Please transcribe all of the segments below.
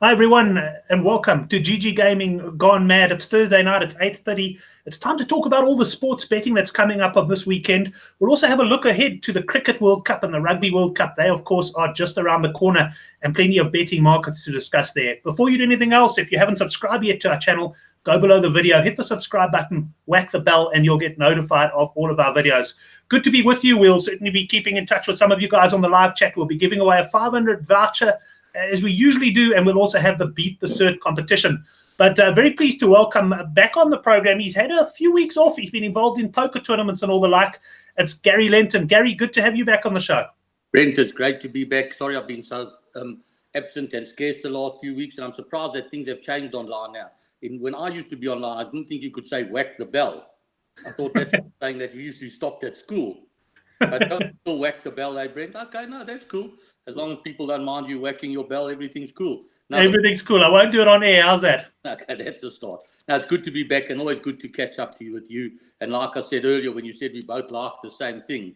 Hi everyone, and welcome to GGGaming Gone Mad. It's Thursday night, it's 8:30. It's time to talk about all the sports betting that's coming up of this weekend. We'll also have a look ahead to the Cricket World Cup and the Rugby World Cup. They, of course, are just around the corner and plenty of betting markets to discuss there. Before you do anything else, if you haven't subscribed yet to our channel, go below the video, hit the subscribe button, whack the bell, and you'll get notified of all of our videos. Good to be with you. We'll certainly be keeping in touch with some of you guys on the live chat. We'll be giving away a 500 voucher as we usually do, and we'll also have the Beat the Cert competition. But very pleased to welcome back on the program. He's had a few weeks off. He's been involved in poker tournaments and all the like. It's Gary Lentin. Gary, good to have you back on the show. Brent, it's great to be back. Sorry I've been so absent and scarce the last few weeks, and I'm surprised that things have changed online now. When I used to be online, I didn't think you could say whack the bell. I thought that's saying that you used to stop at school. But don't still whack the bell, eh, Brent? Okay, no, that's cool. As long as people don't mind you whacking your bell, everything's cool. No, everything's cool. I won't do it on air. How's that? Okay, that's a start. Now, it's good to be back and always good to catch up with you. And like I said earlier, when you said we both liked the same thing,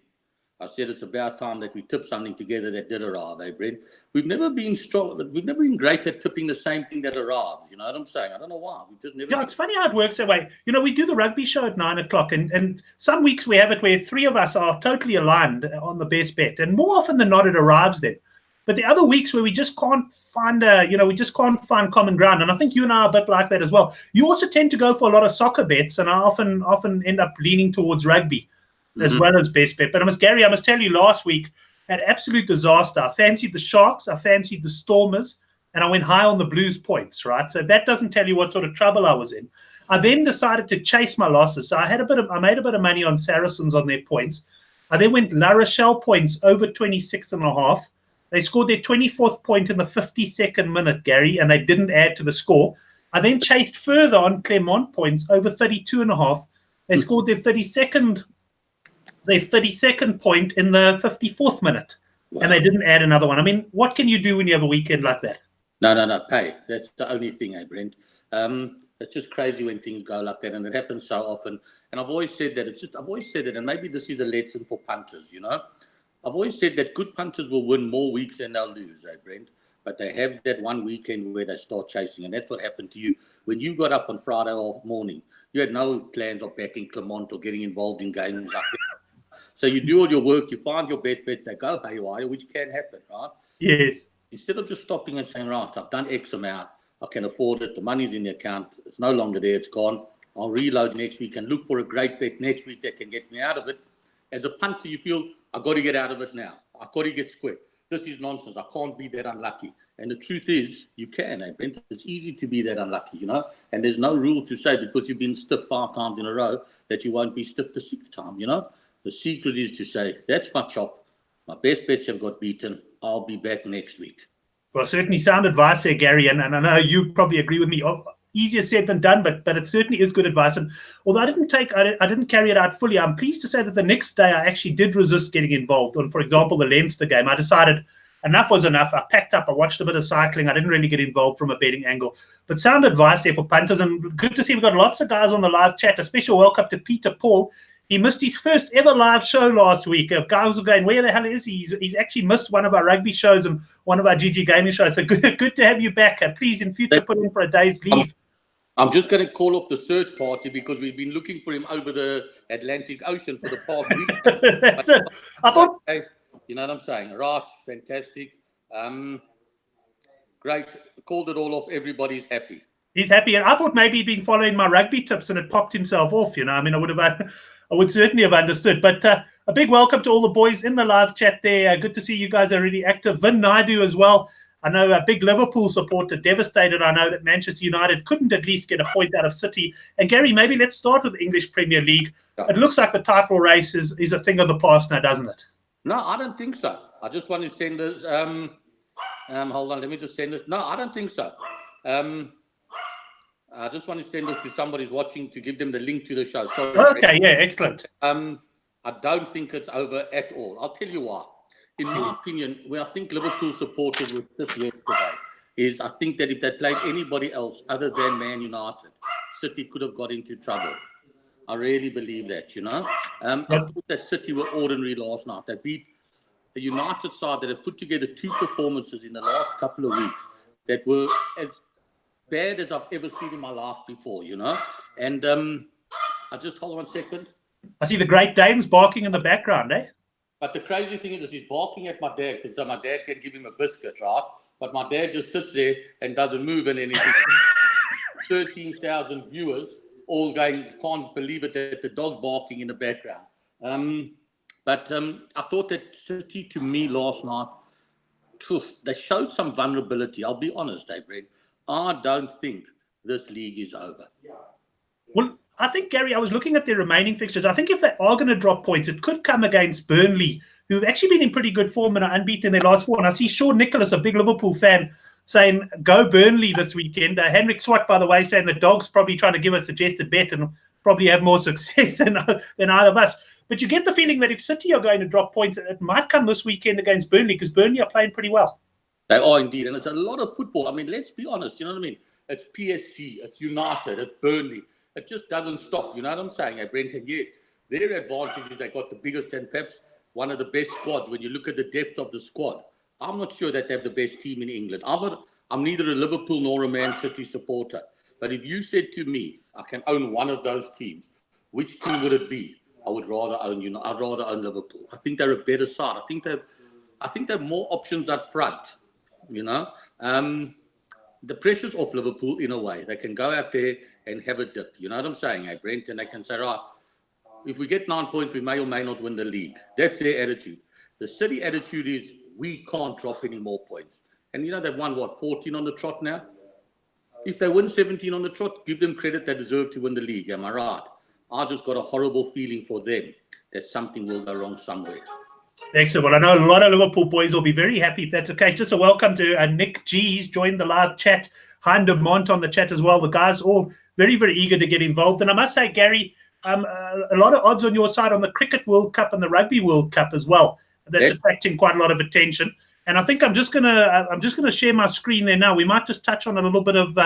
I said it's about time that we tip something together that did arrive, eh, Brent? We've never been strong, but we've never been great at tipping the same thing that arrives. You know what I'm saying? I don't know why. We've just never. Yeah, it's funny how it works that way. You know, we do the rugby show at 9 o'clock, and some weeks we have it where three of us are totally aligned on the best bet, and more often than not, it arrives then. But the other weeks where we just can't find we just can't find common ground, and I think you and I are a bit like that as well. You also tend to go for a lot of soccer bets, and I often end up leaning towards rugby as well as best bet. But Gary, I must tell you, last week had absolute disaster. I fancied the Sharks, I fancied the Stormers, and I went high on the Blues points, right? So that doesn't tell you what sort of trouble I was in. I then decided to chase my losses. So I made a bit of money on Saracens on their points. I then went La Rochelle points over 26.5. They scored their 24th point in the 52nd minute, Gary, and they didn't add to the score. I then chased further on Clermont points over 32.5. They scored their 32nd point in the 54th minute. Wow. And they didn't add another one. I mean, what can you do when you have a weekend like that? No, pay. That's the only thing, eh, Brent? It's just crazy when things go like that, and it happens so often. And I've always said that. I've always said it, and maybe this is a lesson for punters, you know? I've always said that good punters will win more weeks than they'll lose, eh, Brent? But they have that one weekend where they start chasing, and that's what happened to you. When you got up on Friday morning, you had no plans of backing Clermont or getting involved in games like that. So you do all your work, you find your best bets, they go haywire, which can happen, right? Yes. Instead of just stopping and saying, right, I've done X amount, I can afford it, the money's in the account, it's no longer there, it's gone. I'll reload next week and look for a great bet next week that can get me out of it. As a punter, you feel, I've got to get out of it now. I've got to get square. This is nonsense. I can't be that unlucky. And the truth is, you can, eh, Brent? It's easy to be that unlucky, you know? And there's no rule to say because you've been stiff 5 times in a row that you won't be stiff the 6th time, you know? The secret is to say, that's my chop. My best bets have got beaten. I'll be back next week. Well, certainly sound advice there, Gary. And I know you probably agree with me. Easier said than done, but it certainly is good advice. And although I didn't carry it out fully, I'm pleased to say that the next day I actually did resist getting involved on, for example, the Leinster game. I decided enough was enough. I packed up. I watched a bit of cycling. I didn't really get involved from a betting angle. But sound advice there for punters. And good to see we've got lots of guys on the live chat. A special welcome to Peter Paul. He missed his first ever live show last week. Guys were going, where the hell is he? He's actually missed one of our rugby shows and one of our GGGaming shows. So good to have you back. Please, in future, put in for a day's leave. I'm just going to call off the search party because we've been looking for him over the Atlantic Ocean for the past week. That's it. I thought... You know what I'm saying? Right, fantastic. Great. Called it all off. Everybody's happy. He's happy. And I thought maybe he'd been following my rugby tips and had popped himself off. You know, I mean, I would certainly have understood. But a big welcome to all the boys in the live chat there. Good to see you guys are really active. Vin Naidu as well. I know a big Liverpool supporter, devastated. I know that Manchester United couldn't at least get a point out of City. And Gary, maybe let's start with the English Premier League. It looks like the title race is a thing of the past now, doesn't it? No, I don't think so. I just want to send this. Hold on, let me just send this. No, I don't think so. I just want to send this to somebody who's watching to give them the link to the show. Sorry. Okay, yeah, excellent. I don't think it's over at all. I'll tell you why. In my opinion, where I think Liverpool supporters were this yesterday is I think that if they played anybody else other than Man United, City could have got into trouble. I really believe that, you know. I thought that City were ordinary last night. They beat a United side that have put together 2 performances in the last couple of weeks that were as bad as I've ever seen in my life before, you know. And I just hold 1 second. I see the Great Danes barking in the background, eh? But the crazy thing is, he's barking at my dad because my dad can give him a biscuit, right? But my dad just sits there and doesn't move and anything. 13,000 viewers all going, can't believe it that the dog's barking in the background. But I thought that City, to me, last night, they showed some vulnerability. I'll be honest, Brent. I don't think this league is over. Well, I think, Gary, I was looking at their remaining fixtures. I think if they are going to drop points, it could come against Burnley, who've actually been in pretty good form and are unbeaten in their last 4. And I see Sean Nicholas, a big Liverpool fan, saying, go Burnley this weekend. Henrik Swart, by the way, saying the dog's probably trying to give a suggested bet and probably have more success than either of us. But you get the feeling that if City are going to drop points, it might come this weekend against Burnley, because Burnley are playing pretty well. They are indeed. And it's a lot of football. I mean, let's be honest. You know what I mean? It's PSG, it's United, it's Burnley. It just doesn't stop. You know what I'm saying, Brent? And yes, their advantage is they got the biggest and perhaps one of the best squads. When you look at the depth of the squad, I'm not sure that they have the best team in England. I'm neither a Liverpool nor a Man City supporter. But if you said to me, I can own one of those teams, which team would it be? I would rather own, I'd rather own Liverpool. I think they're a better side. I think they have more options up front. You know, the pressure's off Liverpool in a way. They can go out there and have a dip. You know what I'm saying, Brent? And they can say, right, if we get 9 points, we may or may not win the league. That's their attitude. The City attitude is, we can't drop any more points. And, they've won, 14 on the trot now? If they win 17 on the trot, give them credit. They deserve to win the league. Am I right? I just got a horrible feeling for them that something will go wrong somewhere. Excellent. Well, I know a lot of Liverpool boys will be very happy if that's the case. Just a welcome to Nick G. He's joined the live chat. Hein Mont on the chat as well. The guys all very, very eager to get involved. And I must say, Gary, a lot of odds on your side on the Cricket World Cup and the Rugby World Cup as well. That's attracting quite a lot of attention. And I think I'm just gonna share my screen there now. We might just touch on a little bit of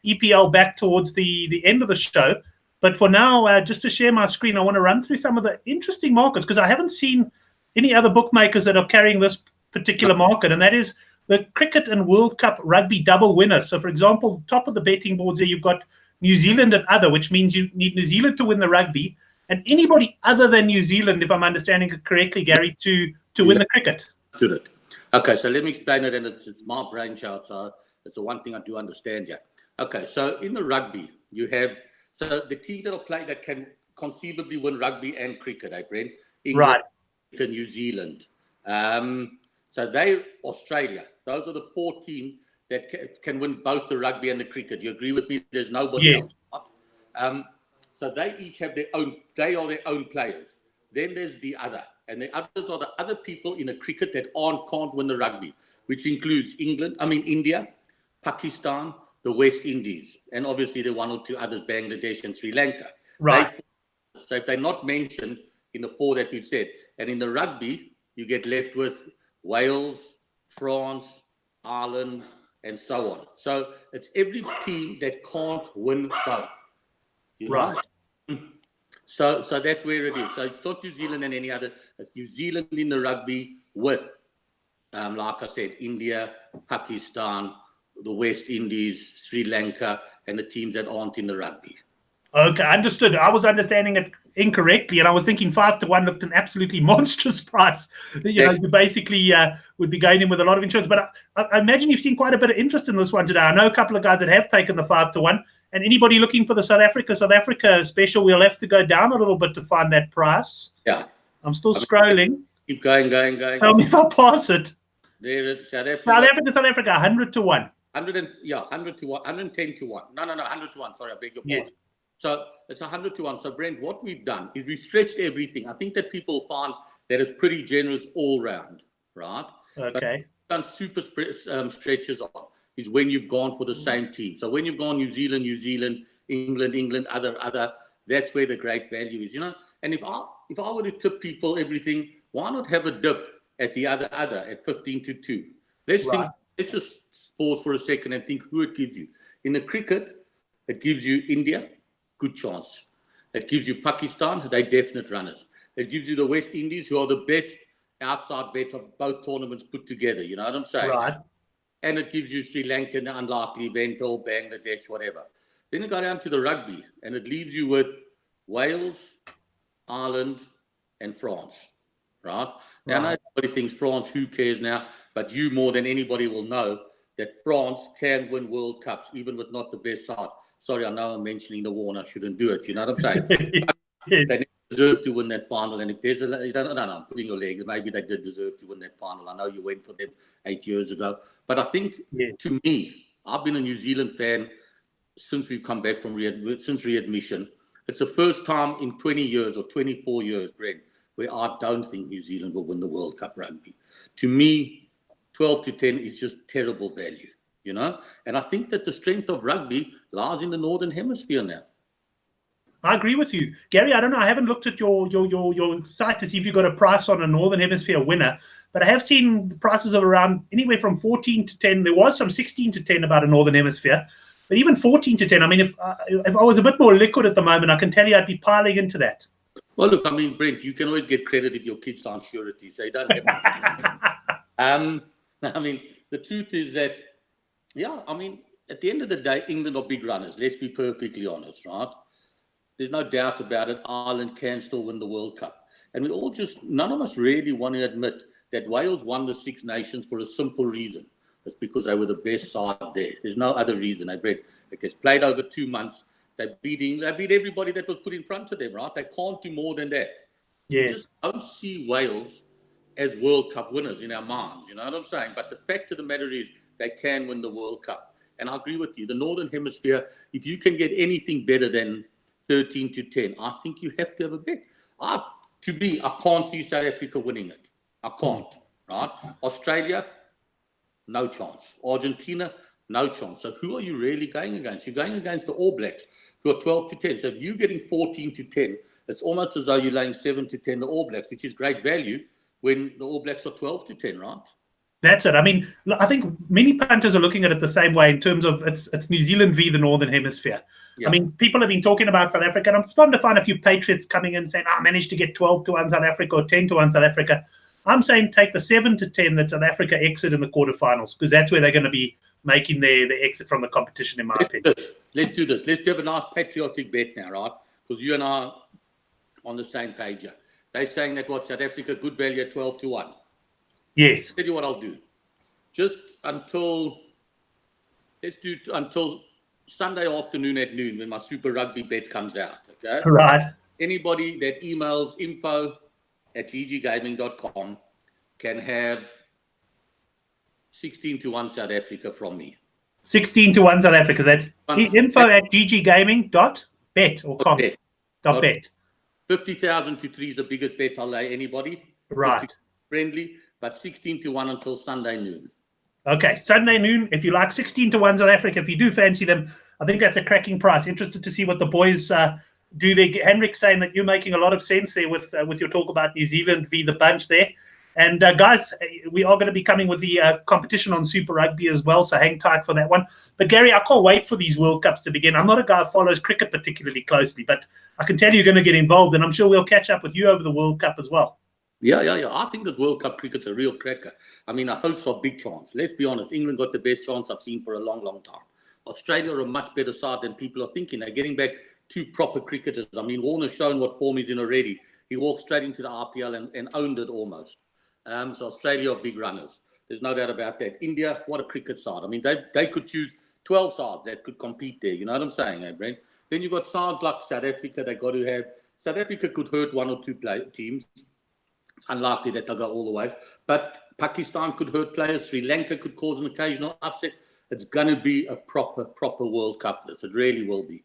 EPL back towards the end of the show. But for now, just to share my screen, I want to run through some of the interesting markets, because I haven't seen any other bookmakers that are carrying this particular market, and that is the Cricket and World Cup Rugby double winners. So, for example, top of the betting boards there, you've got New Zealand and other, which means you need New Zealand to win the rugby, and anybody other than New Zealand, if I'm understanding it correctly, Gary, to win the cricket. Did it. Okay, so let me explain it, and it's my brainchild, so it's the one thing I do understand, yeah. Okay, so in the rugby, you have, so the teams that are playing that can conceivably win rugby and cricket, Brent? England, right. New Zealand. So they, Australia, those are the 4 teams that can win both the rugby and the cricket. You agree with me? There's nobody else. Right? So they each have their own, they are their own players. Then there's the other. And the others are the other people in the cricket that can't win the rugby, which includes India, Pakistan, the West Indies, and obviously the 1 or 2 others, Bangladesh and Sri Lanka. Right. So if they're not mentioned in the 4 that we've said, and in the rugby, you get left with Wales, France, Ireland, and so on. So it's every team that can't win both. Right. So that's where it is. So it's not New Zealand and any other. It's New Zealand in the rugby with, like I said, India, Pakistan, the West Indies, Sri Lanka, and the teams that aren't in the rugby. Okay, understood. I was understanding it incorrectly, and I was thinking 5-1 looked an absolutely monstrous price. You basically would be going in with a lot of insurance. But I imagine you've seen quite a bit of interest in this one today. I know a couple of guys that have taken the 5-1. And anybody looking for the South Africa special, we'll have to go down a little bit to find that price. Yeah. I'm still scrolling. Keep going. Tell me if I pass it. There it's South Africa. South Africa, 100-1. 100 to 1, 110 to 1. No, 100 to 1. Sorry, I beg your pardon. So it's 100 to 1. So Brent, what we've done is we stretched everything. I think that people find that it's pretty generous all round, right? Okay. But done super stretches on is when you've gone for the same team. So when you've gone New Zealand, England, other, that's where the great value is, And if I were to tip people everything, why not have a dip at the other at 15-2? Let's just pause for a second and think who it gives you. In the cricket, it gives you India, good chance. It gives you Pakistan, they definite runners. It gives you the West Indies, who are the best outside bet of both tournaments put together. You know what I'm saying? Right. and it gives you Sri Lanka, an unlikely event, or Bangladesh, whatever. Then you go down to the rugby, and it leaves you with Wales, Ireland, and France, right? Now, I know everybody thinks France, who cares now? But you more than anybody will know that France can win World Cups, even with not the best side. Sorry, I know I'm mentioning the war and I shouldn't do it. You know what I'm saying? They deserve to win that final. And if there's I'm putting your leg. Maybe they did deserve to win that final. I know you went for them 8 years ago. But I think, to me, I've been a New Zealand fan since we've come back from readmission. It's the first time in 20 years or 24 years, Brent, where I don't think New Zealand will win the World Cup rugby. To me, 12-10 is just terrible value, you know? And I think that the strength of rugby lies in the Northern Hemisphere now. I agree with you. Gary, I don't know. I haven't looked at your site to see if you've got a price on a Northern Hemisphere winner, but I have seen the prices of around anywhere from 14-10. There was some 16-10 about a Northern Hemisphere, but even 14-10. I mean, if I was a bit more liquid at the moment, I can tell you I'd be piling into that. Well, look, I mean, Brent, you can always get credit if your kids aren't surety, so you don't have to. I mean, the truth is that, yeah, I mean, at the end of the day, England are big runners. Let's be perfectly honest, right? There's no doubt about it. Ireland can still win the World Cup. And we all just, none of us really want to admit that Wales won the Six Nations for a simple reason. It's because they were the best side there. There's no other reason. It gets played over 2 months. They beat everybody that was put in front of them, right? They can't do more than that. Yes. We just don't see Wales as World Cup winners in our minds, you know what I'm saying? But the fact of the matter is they can win the World Cup. And I agree with you. The Northern Hemisphere, if you can get anything better than 13-10, I think you have to have a bet. I can't see South Africa winning it. I can't, right? Australia, no chance. Argentina, no chance. So who are you really going against? You're going against the All Blacks, who are 12-10. So if you're getting 14-10, it's almost as though you're laying 7-10 the All Blacks, which is great value when the All Blacks are 12-10, right? That's it. I mean, I think many punters are looking at it the same way in terms of it's New Zealand v the Northern Hemisphere. Yeah. I mean, people have been talking about South Africa, and I'm starting to find a few Patriots coming in saying, I managed to get 12-1 South Africa or 10-1 South Africa. I'm saying take the 7-10 that South Africa exit in the quarterfinals, because that's where they're going to be making their exit from the competition, in my opinion. Let's do this. Let's have a nice patriotic bet now, right? Because you and I are on the same page here. They're saying that South Africa, good value at 12-1. Yes. I'll tell you what I'll do. Just until Sunday afternoon at noon when my Super Rugby bet comes out, okay? Right. Anybody that emails info@gggaming.com can have 16-1 South Africa from me. 16-1 South Africa. That's info@gggaming.bet or com. Bet. 50,000 to 3 is the biggest bet I'll lay anybody. Right. Friendly, but 16-1 until Sunday noon. Okay, Sunday noon. If you like 16-1 South Africa, if you do fancy them, I think that's a cracking price. Interested to see what the boys do there. Henrik saying that you're making a lot of sense there with your talk about New Zealand v the bunch there. And guys, we are going to be coming with the competition on Super Rugby as well, so hang tight for that one. But Gary, I can't wait for these World Cups to begin. I'm not a guy who follows cricket particularly closely, but I can tell you're going to get involved, and I'm sure we'll catch up with you over the World Cup as well. Yeah. I think this World Cup cricket's a real cracker. I mean, a host of big chance. Let's be honest, England got the best chance I've seen for a long, long time. Australia are a much better side than people are thinking. They're getting back 2 proper cricketers. I mean, Warner's shown what form he's in already. He walked straight into the RPL and owned it almost. So Australia are big runners. There's no doubt about that. India, what a cricket side. I mean, they could choose 12 sides that could compete there. You know what I'm saying, Brent? Then you've got sides like South Africa. They got to have... South Africa could hurt 1 or 2 teams. It's unlikely that they'll go all the way. But Pakistan could hurt players. Sri Lanka could cause an occasional upset. It's going to be a proper World Cup. This it really will be.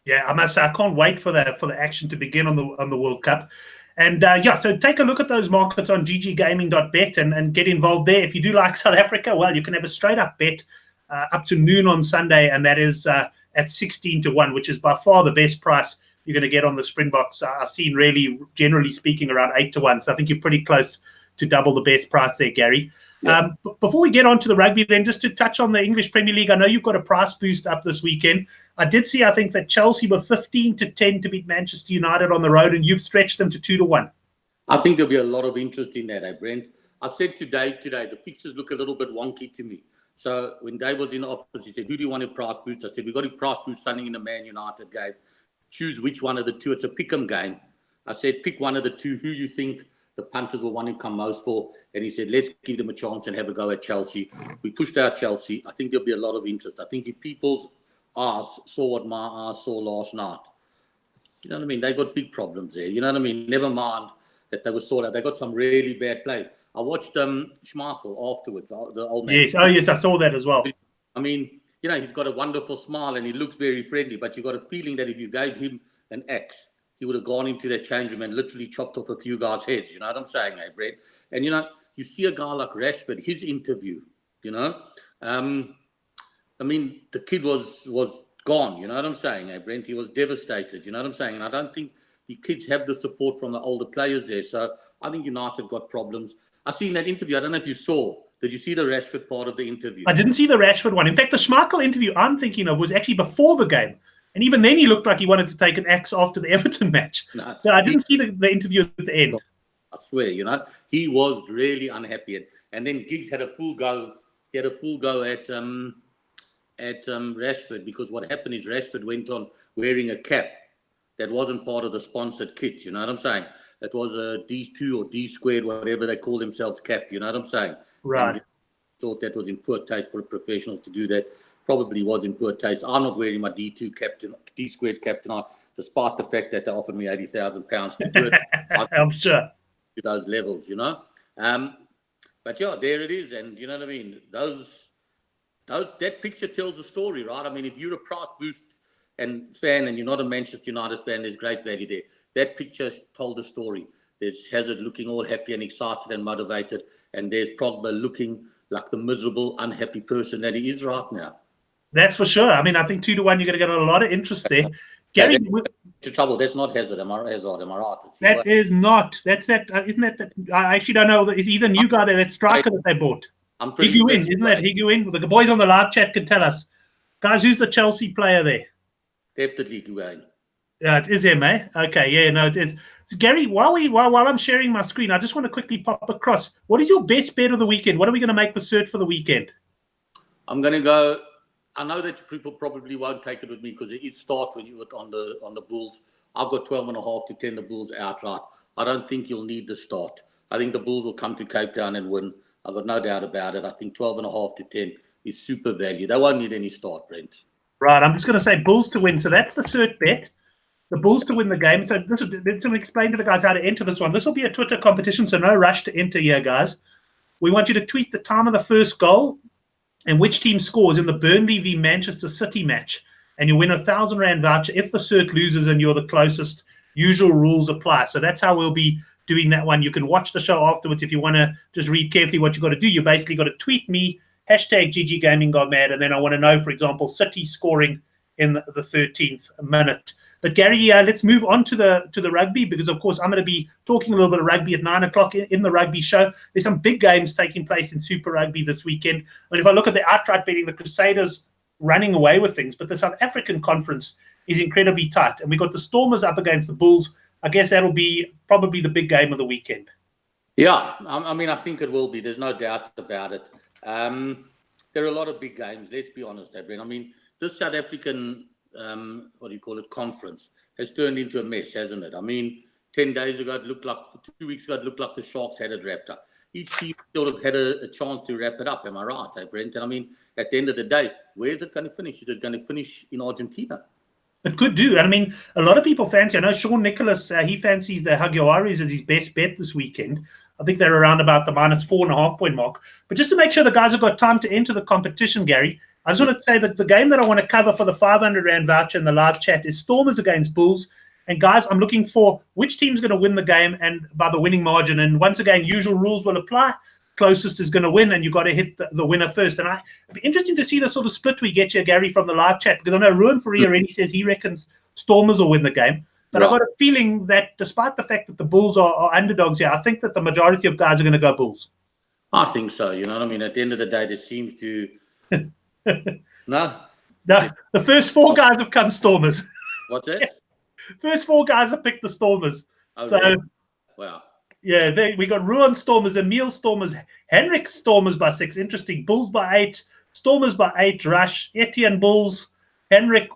Yeah, I must say I can't wait for the action to begin on the World Cup. And so take a look at those markets on gggaming.bet and get involved there. If you do like South Africa, well, you can have a straight up bet up to noon on Sunday, and that is at 16-1, which is by far the best price you're going to get on the Springboks. I've seen really, generally speaking, around 8-1. So I think you're pretty close to double the best price there, Gary. Yeah. Before we get on to the rugby, then just to touch on the English Premier League, I know you've got a price boost up this weekend. I did see, I think, that Chelsea were 15-10 to beat Manchester United on the road, and you've stretched them to 2-1. I think there'll be a lot of interest in that, Brent. I said to Dave today, the fixtures look a little bit wonky to me. So when Dave was in the office, he said, who do you want to price boost? I said, we've got to price boost something in the Man United game. Choose which one of the two. It's a pick-em game. I said, pick one of the two who you think the punters will want to come most for. And he said, let's give them a chance and have a go at Chelsea. We pushed out Chelsea. I think there'll be a lot of interest. I think if people's eyes saw what my eyes saw last night, you know what I mean? They got big problems there. You know what I mean? Never mind that they were sorted out. They got some really bad plays. I watched Schmeichel afterwards, the old man. Yes, oh yes, I saw that as well. I mean, you know, he's got a wonderful smile and he looks very friendly, but you got a feeling that if you gave him an axe, he would have gone into that change room and literally chopped off a few guys' heads. You know what I'm saying, Brent? And, you know, you see a guy like Rashford, his interview, you know. I mean, the kid was gone, you know what I'm saying, Brent? He was devastated, you know what I'm saying? And I don't think the kids have the support from the older players there. So I think United got problems. I seen that interview. I don't know if you saw. Did you see the Rashford part of the interview? I didn't see the Rashford one. In fact, the Schmeichel interview I'm thinking of was actually before the game. And even then he looked like he wanted to take an axe after the Everton match. No, I didn't see the interview at the end. I swear, you know, he was really unhappy. And then Giggs had a full go. He had a full go at Rashford, because what happened is Rashford went on wearing a cap that wasn't part of the sponsored kit. You know what I'm saying? It was a D2 or D squared, whatever they call themselves, cap. You know what I'm saying? Right. And thought that was in poor taste for a professional to do that. Probably was in poor taste. I'm not wearing my D2 captain, D squared captain on, despite the fact that they offered me £80,000 to do it. I'm sure. To those levels, you know. But yeah, there it is, and you know what I mean. That picture tells a story, right? I mean, if you're a price boost and fan, and you're not a Manchester United fan, there's great value there. That picture told a story. There's Hazard looking all happy and excited and motivated, and there's Pogba looking like the miserable, unhappy person that he is right now. That's for sure. I mean, I think 2-1, you're going to get a lot of interest there. Gary, to trouble. That's not Hazard. Am I right? That is not. That's that. Isn't that? I actually don't know. Is he the new guy that striker that they bought? I'm pretty sure. Isn't that Higuain? The boys on the live chat can tell us, guys. Who's the Chelsea player there? Definitely Higuain. Yeah, it is him, eh? Okay, yeah, no, it is. So Gary, while I'm sharing my screen, I just want to quickly pop across. What is your best bet of the weekend? What are we going to make the cert for the weekend? I'm going to go. I know that people probably won't take it with me because it is start when you were on the Bulls. I've got 12.5 to 10 the Bulls outright. I don't think you'll need the start. I think the Bulls will come to Cape Town and win. I've got no doubt about it. I think 12.5 to 10 is super value. They won't need any start, Brent. Right, I'm just going to say Bulls to win. So that's the cert bet. The Bulls to win the game. So let's explain to the guys how to enter this one. This will be a Twitter competition, so no rush to enter here, guys. We want you to tweet the time of the first goal and which team scores in the Burnley v Manchester City match, and you win £1,000 voucher if the cert loses and you're the closest. Usual rules apply. So that's how we'll be doing that one. You can watch the show afterwards if you want to just read carefully what you've got to do. You basically got to tweet me, #GGGaming got mad, and then I want to know, for example, City scoring in the 13th minute. But Gary, let's move on to the rugby, because of course I'm going to be talking a little bit of rugby at 9 o'clock in the rugby show. There's some big games taking place in Super Rugby this weekend. And if I look at the outright betting, the Crusaders running away with things, but the South African conference is incredibly tight. And we got the Stormers up against the Bulls. I guess that'll be probably the big game of the weekend. Yeah, I mean, I think it will be. There's no doubt about it. There are a lot of big games. Let's be honest, Brent. I mean, this South African conference has turned into a mess, hasn't it? I mean, 10 days ago, 2 weeks ago, it looked like the Sharks had it wrapped up. Each team sort of had a chance to wrap it up. Am I right, Brent? And I mean, at the end of the day, where is it going to finish? Is it going to finish in Argentina? It could do. I mean, a lot of people fancy. I know Sean Nicholas, he fancies the Jaguares as his best bet this weekend. I think they're around about the -4.5 point mark. But just to make sure the guys have got time to enter the competition, Gary, I just want to say that the game that I want to cover for the £500 voucher in the live chat is Stormers against Bulls. And guys, I'm looking for which team's going to win the game and by the winning margin. And once again, usual rules will apply. Closest is going to win, and you've got to hit the winner first. And it'd be interesting to see the sort of split we get here, Gary, from the live chat, because I know Ruan Faria already says he reckons Stormers will win the game. But I've got a feeling that despite the fact that the Bulls are underdogs here, I think that the majority of guys are going to go Bulls. I think so. You know what I mean? At the end of the day, there seems to... No, the first 4 guys have come Stormers. What's that? First 4 guys have picked the Stormers. Oh, so, really? Wow. Yeah, we got Ruan Stormers, Emil Stormers, Henrik Stormers by 6. Interesting. Bulls by 8, Stormers by 8, Rush, Etienne Bulls, Henrik,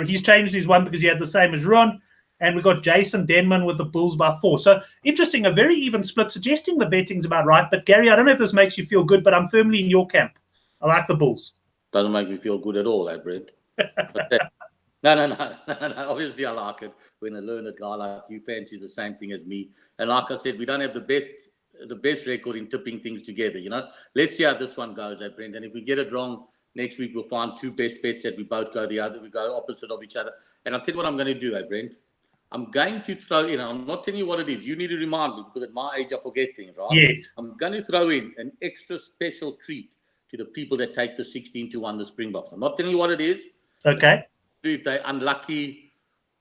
he's changed his one because he had the same as Ron. And we got Jason Denman with the Bulls by 4. So interesting, a very even split, suggesting the betting's about right. But Gary, I don't know if this makes you feel good, but I'm firmly in your camp. I like the Bulls. Doesn't make me feel good at all, Brent. No. Obviously, I like it when a learned guy like you fancies the same thing as me. And like I said, we don't have the best record in tipping things together. Let's see how this one goes, Brent. And if we get it wrong next week, we'll find 2 best bets that we both go the other. We go opposite of each other. And I'll tell you what I'm going to do, Brent. I'm going to throw in. I'm not telling you what it is. You need to remind me because at my age I forget things, right? Yes. I'm going to throw in an extra special treat to the people that take the 16-1 the Springboks. I'm not telling you what it is. Okay. If they're unlucky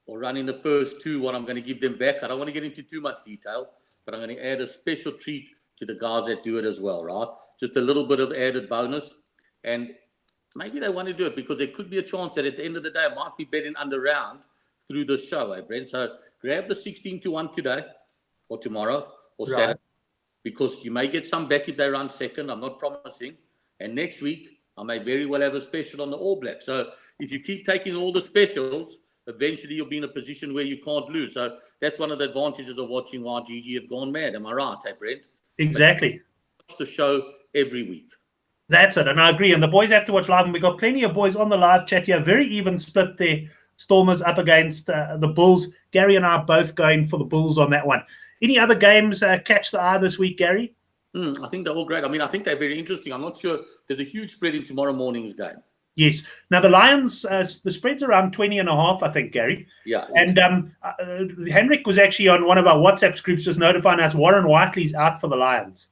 or run in the first 2, what I'm going to give them back. I don't want to get into too much detail, but I'm going to add a special treat to the guys that do it as well, right? Just a little bit of added bonus. And maybe they want to do it because there could be a chance that at the end of the day, I might be betting under round through the show, Brent? So grab the 16-1 today or tomorrow or Saturday because you may get some back if they run second. I'm not promising. And next week, I may very well have a special on the All Blacks. So if you keep taking all the specials, eventually you'll be in a position where you can't lose. So that's one of the advantages of watching GG have gone mad. Am I right, Brent? Exactly. Watch the show every week. That's it. And I agree. And the boys have to watch live. And we've got plenty of boys on the live chat here. Very even split there. Stormers up against the Bulls. Gary and I are both going for the Bulls on that one. Any other games catch the eye this week, Gary? I think they're all great. I mean, I think they're very interesting. I'm not sure. There's a huge spread in tomorrow morning's game. Yes. Now, the Lions, the spread's around 20.5, I think, Gary. Yeah. And Henrik was actually on one of our WhatsApp groups just notifying us Warren Whiteley's out for the Lions.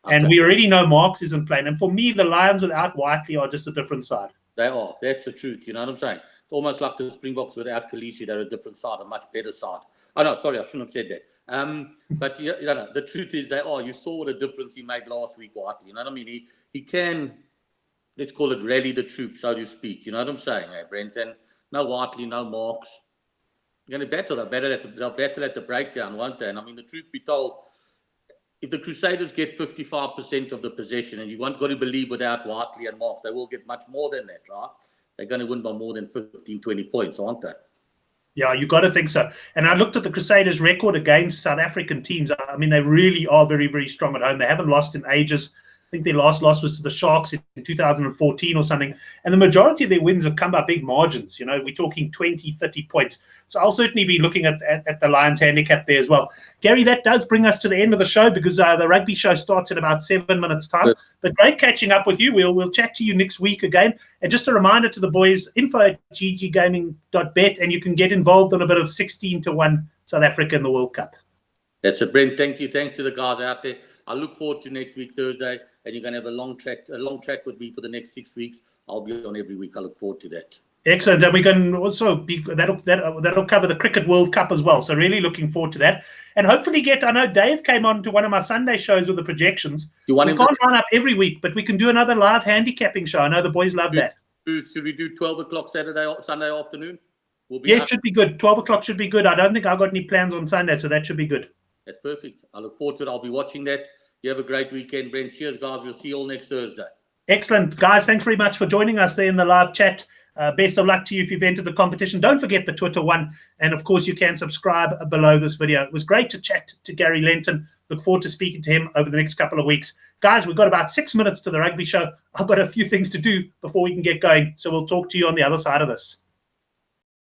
Okay. And we already know Marks isn't playing. And for me, the Lions without Whiteley are just a different side. They are. That's the truth. You know what I'm saying? It's almost like the Springboks without Khaleesi. They're a different side, a much better side. Oh, no, sorry, I shouldn't have said that. But the truth is they are. You saw what a difference he made last week, Whiteley. You know what I mean? He can, let's call it rally the troops, so to speak. You know what I'm saying, Brent? And no Whiteley, no Marks. You're going to battle. They'll battle at the breakdown, won't they? And I mean, the truth be told, if the Crusaders get 55% of the possession, and you won't got to believe without Whiteley and Marks, they will get much more than that, right? They're going to win by more than 15, 20 points, aren't they? Yeah, you got to think so. And I looked at the Crusaders' record against South African teams. I mean, they really are very, very strong at home. They haven't lost in ages. I think their last loss was to the Sharks in 2014 or something. And the majority of their wins have come by big margins. You know, we're talking 20, 30 points. So I'll certainly be looking at the Lions handicap there as well. Gary, that does bring us to the end of the show because the rugby show starts in about 7 minutes' time. Good. But great catching up with you. We'll chat to you next week again. And just a reminder to the boys, info@gggaming.bet, and you can get involved on a bit of 16-1 South Africa in the World Cup. That's it, Brent. Thank you. Thanks to the guys out there. I look forward to next week, Thursday, and you're going to have a long track with me for the next 6 weeks. I'll be on every week. I look forward to that. Excellent. And we can also that'll cover the Cricket World Cup as well. So really looking forward to that. And hopefully I know Dave came on to one of my Sunday shows with the projections. We can't line up every week, but we can do another live handicapping show. I know the boys love that. Should we do 12 o'clock Sunday afternoon? It should be good. 12 o'clock should be good. I don't think I've got any plans on Sunday, so that should be good. That's perfect. I look forward to it. I'll be watching that. You have a great weekend, Brent. Cheers, guys. We'll see you all next Thursday. Excellent. Guys, thanks very much for joining us there in the live chat. Best of luck to you if you've entered the competition. Don't forget the Twitter one. And, of course, you can subscribe below this video. It was great to chat to Gary Lentin. Look forward to speaking to him over the next couple of weeks. Guys, we've got about 6 minutes to the rugby show. I've got a few things to do before we can get going. So we'll talk to you on the other side of this.